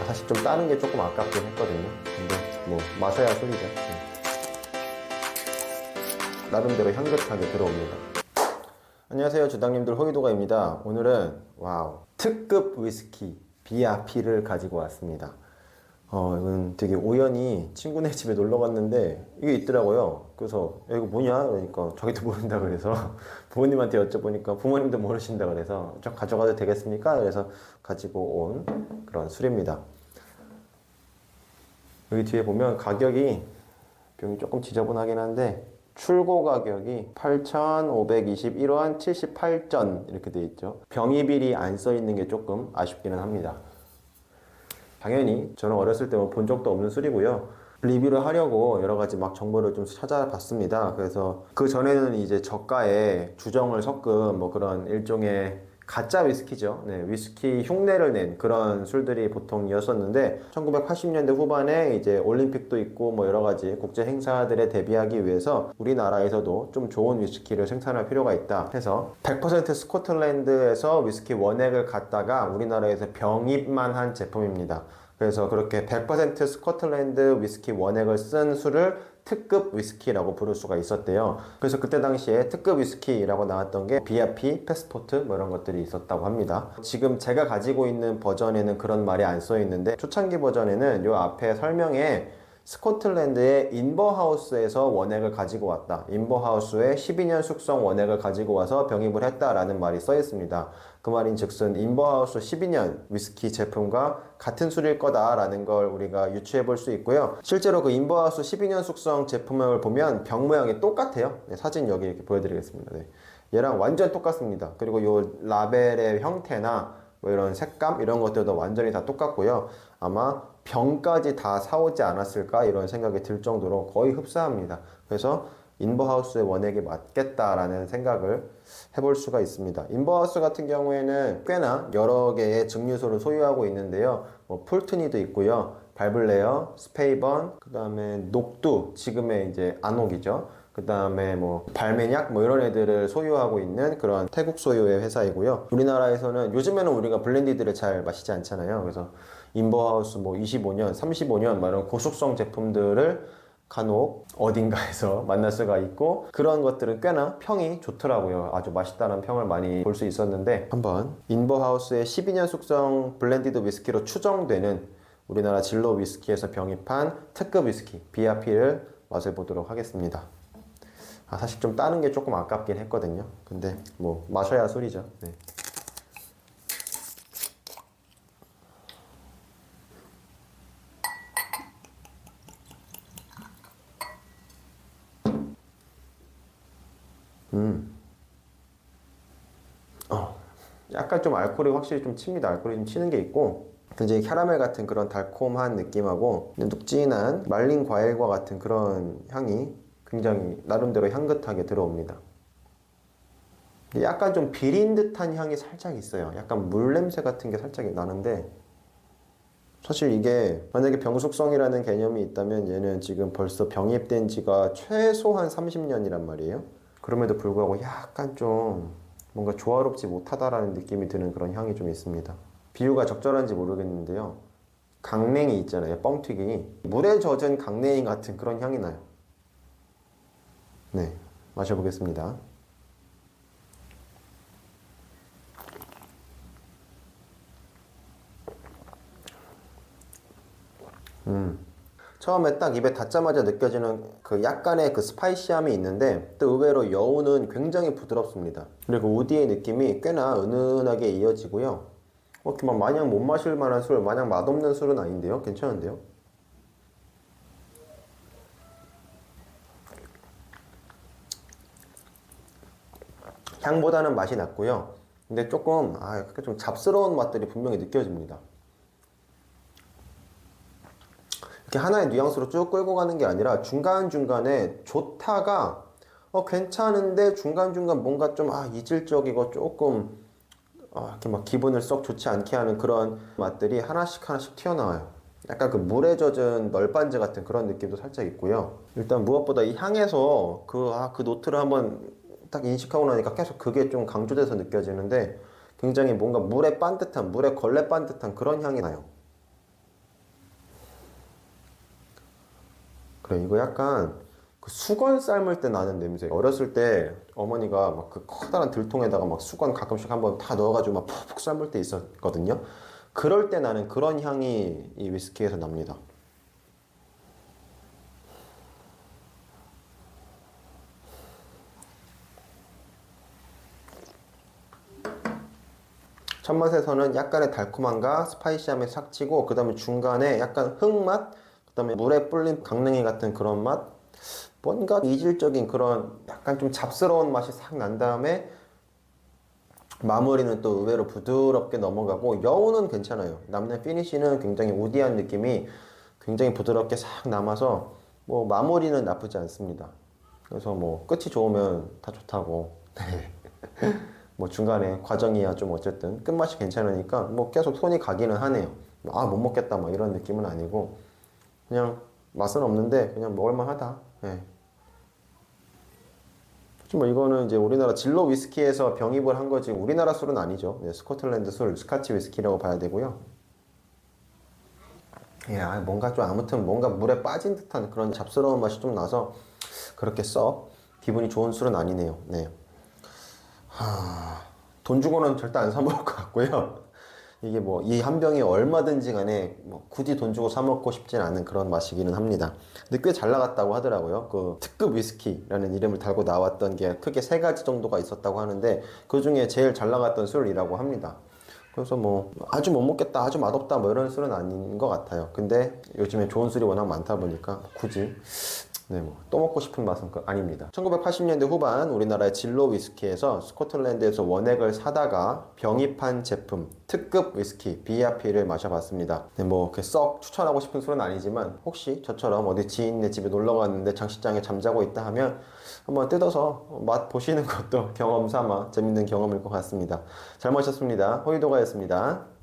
사실 좀 따는 게 조금 아깝긴 했거든요. 근데 뭐 마셔야 술이죠. 나름대로 향긋하게 들어옵니다. 안녕하세요, 주당님들. 호이도가입니다. 오늘은 와우, 특급 위스키 비아피를 가지고 왔습니다. 이건 되게 우연히 친구네 집에 놀러 갔는데 이게 있더라고요. 그래서 야, 이거 뭐냐? 그러니까 자기도 모른다 그래서 부모님한테 여쭤보니까 부모님도 모르신다 그래서 저 가져가도 되겠습니까? 그래서 가지고 온 그런 술입니다. 여기 뒤에 보면 가격이, 병이 조금 지저분하긴 한데 출고 가격이 8,521원 78전 이렇게 되어 있죠. 병이비리 안 써 있는 게 조금 아쉽기는 합니다. 당연히 저는 어렸을 때 본 적도 없는 술이고요. 리뷰를 하려고 여러 가지 막 정보를 좀 찾아봤습니다. 그래서 그 전에는 이제 저가에 주정을 섞은 뭐 그런 일종의 가짜 위스키죠. 네, 위스키 흉내를 낸 그런 술들이 보통이었었는데 1980년대 후반에 이제 올림픽도 있고 뭐 여러 가지 국제 행사들에 대비하기 위해서 우리나라에서도 좀 좋은 위스키를 생산할 필요가 있다 해서 100% 스코틀랜드에서 위스키 원액을 갖다가 우리나라에서 병입만 한 제품입니다. 그래서 그렇게 100% 스코틀랜드 위스키 원액을 쓴 술을 특급 위스키라고 부를 수가 있었대요. 그래서 그때 당시에 특급 위스키라고 나왔던 게 비아피, 패스포트 뭐 이런 것들이 있었다고 합니다. 지금 제가 가지고 있는 버전에는 그런 말이 안 써 있는데 초창기 버전에는 요 앞에 설명에 스코틀랜드의 인버하우스에서 원액을 가지고 왔다. 인버하우스에 12년 숙성 원액을 가지고 와서 병입을 했다라는 말이 써 있습니다. 그 말인 즉슨 인버하우스 12년 위스키 제품과 같은 술일 거다라는 걸 우리가 유추해 볼 수 있고요. 실제로 그 인버하우스 12년 숙성 제품을 보면 병 모양이 똑같아요. 네, 사진 여기 이렇게 보여드리겠습니다. 네. 얘랑 완전 똑같습니다. 그리고 요 라벨의 형태나 뭐 이런 색감 이런 것들도 완전히 다 똑같고요. 아마 병까지 다 사오지 않았을까 이런 생각이 들 정도로 거의 흡사합니다. 그래서 인버하우스의 원액이 맞겠다라는 생각을 해볼 수가 있습니다. 인버하우스 같은 경우에는 꽤나 여러 개의 증류소를 소유하고 있는데요. 뭐 풀트니도 있고요. 발블레어, 스페이번, 그 다음에 녹두, 지금의 이제 안옥이죠. 그 다음에 뭐 발매약 뭐 이런 애들을 소유하고 있는 그런 태국 소유의 회사이고요. 우리나라에서는 요즘에는 우리가 블렌디드를 잘 마시지 않잖아요. 그래서 인버하우스 뭐 25년, 35년 막 이런 고숙성 제품들을 간혹 어딘가에서 만날 수가 있고 그런 것들은 꽤나 평이 좋더라고요. 아주 맛있다는 평을 많이 볼 수 있었는데 한번 인버하우스의 12년 숙성 블렌디드 위스키로 추정되는 우리나라 진로 위스키에서 병입한 특급 위스키 비아피를 맛을 보도록 하겠습니다. 사실 좀 따는 게 조금 아깝긴 했거든요. 근데 뭐 마셔야 술이죠. 네. 약간 좀 알코올이 확실히 좀 칩니다. 알코올이 좀 치는 게 있고 굉장히 캐러멜 같은 그런 달콤한 느낌하고 눅진한 말린 과일과 같은 그런 향이 굉장히 나름대로 향긋하게 들어옵니다. 약간 좀 비린 듯한 향이 살짝 있어요. 약간 물 냄새 같은 게 살짝 나는데 사실 이게 만약에 병숙성이라는 개념이 있다면 얘는 지금 벌써 병입된 지가 최소한 30년이란 말이에요. 그럼에도 불구하고 약간 좀 뭔가 조화롭지 못하다라는 느낌이 드는 그런 향이 좀 있습니다. 비유가 적절한지 모르겠는데요. 강냉이 있잖아요. 뻥튀기. 물에 젖은 강냉이 같은 그런 향이 나요. 네, 마셔보겠습니다. 처음에 딱 입에 닿자마자 느껴지는 그 약간의 그 스파이시함이 있는데 또 의외로 여우는 굉장히 부드럽습니다. 그리고 우디의 느낌이 꽤나 은은하게 이어지고요. 이렇게 막 마냥 못 마실 만한 술, 마냥 맛없는 술은 아닌데요. 괜찮은데요? 향보다는 맛이 낮고요. 근데 조금 약간 좀 잡스러운 맛들이 분명히 느껴집니다. 이렇게 하나의 뉘앙스로 쭉 끌고 가는 게 아니라 중간중간에 좋다가 괜찮은데 중간중간 뭔가 좀 이질적이고 조금 이렇게 막 기분을 썩 좋지 않게 하는 그런 맛들이 하나씩 하나씩 튀어나와요. 약간 그 물에 젖은 널빤지 같은 그런 느낌도 살짝 있고요. 일단 무엇보다 이 향에서 그 노트를 한번 딱 인식하고 나니까 계속 그게 좀 강조돼서 느껴지는데 굉장히 뭔가 물에 빤 듯한, 물에 걸레 빤 듯한 그런 향이 나요. 그래, 이거 약간 그 수건 삶을 때 나는 냄새. 어렸을 때 어머니가 막 그 커다란 들통에다가 막 수건 가끔씩 한번 다 넣어가지고 막 푹푹 삶을 때 있었거든요. 그럴 때 나는 그런 향이 이 위스키에서 납니다. 첫 맛에서는 약간의 달콤함과 스파이시함에 싹 치고, 그 다음에 중간에 약간 흙맛, 그 다음에 물에 불린 강냉이 같은 그런 맛, 뭔가 이질적인 그런 약간 좀 잡스러운 맛이 싹 난 다음에 마무리는 또 의외로 부드럽게 넘어가고, 여우는 괜찮아요. 남는 피니쉬는 굉장히 우디한 느낌이 굉장히 부드럽게 싹 남아서 뭐 마무리는 나쁘지 않습니다. 그래서 뭐 끝이 좋으면 다 좋다고. 뭐 중간에 과정이야 좀 어쨌든 끝맛이 괜찮으니까 뭐 계속 손이 가기는 하네요. 아, 못 먹겠다 막 이런 느낌은 아니고 그냥 맛은 없는데 그냥 먹을만 하다. 예. 뭐 이거는 이제 우리나라 진로 위스키에서 병입을 한 거지 우리나라 술은 아니죠. 네, 스코틀랜드 술, 스카치 위스키라고 봐야 되고요. 예, 뭔가 좀 아무튼 뭔가 물에 빠진 듯한 그런 잡스러운 맛이 좀 나서 그렇게 썩 기분이 좋은 술은 아니네요. 네. 돈 주고는 절대 안 사 먹을 것 같고요. 이게 뭐 이 한 병이 얼마든지 간에 뭐 굳이 돈 주고 사 먹고 싶진 않은 그런 맛이기는 합니다. 근데 꽤 잘 나갔다고 하더라고요. 그 특급 위스키라는 이름을 달고 나왔던 게 크게 세 가지 정도가 있었다고 하는데 그 중에 제일 잘 나갔던 술이라고 합니다. 그래서 뭐 아주 못 먹겠다, 아주 맛없다 뭐 이런 술은 아닌 것 같아요. 근데 요즘에 좋은 술이 워낙 많다 보니까 굳이 네, 뭐 또 먹고 싶은 맛은 아닙니다. 1980년대 후반 우리나라의 진로 위스키에서 스코틀랜드에서 원액을 사다가 병입한 제품 특급 위스키 비아피를 마셔봤습니다. 네, 뭐 이렇게 썩 추천하고 싶은 술은 아니지만 혹시 저처럼 어디 지인네 집에 놀러 갔는데 장식장에 잠자고 있다 하면 한번 뜯어서 맛 보시는 것도 경험 삼아 재밌는 경험일 것 같습니다. 잘 마셨습니다. 호이도가였습니다.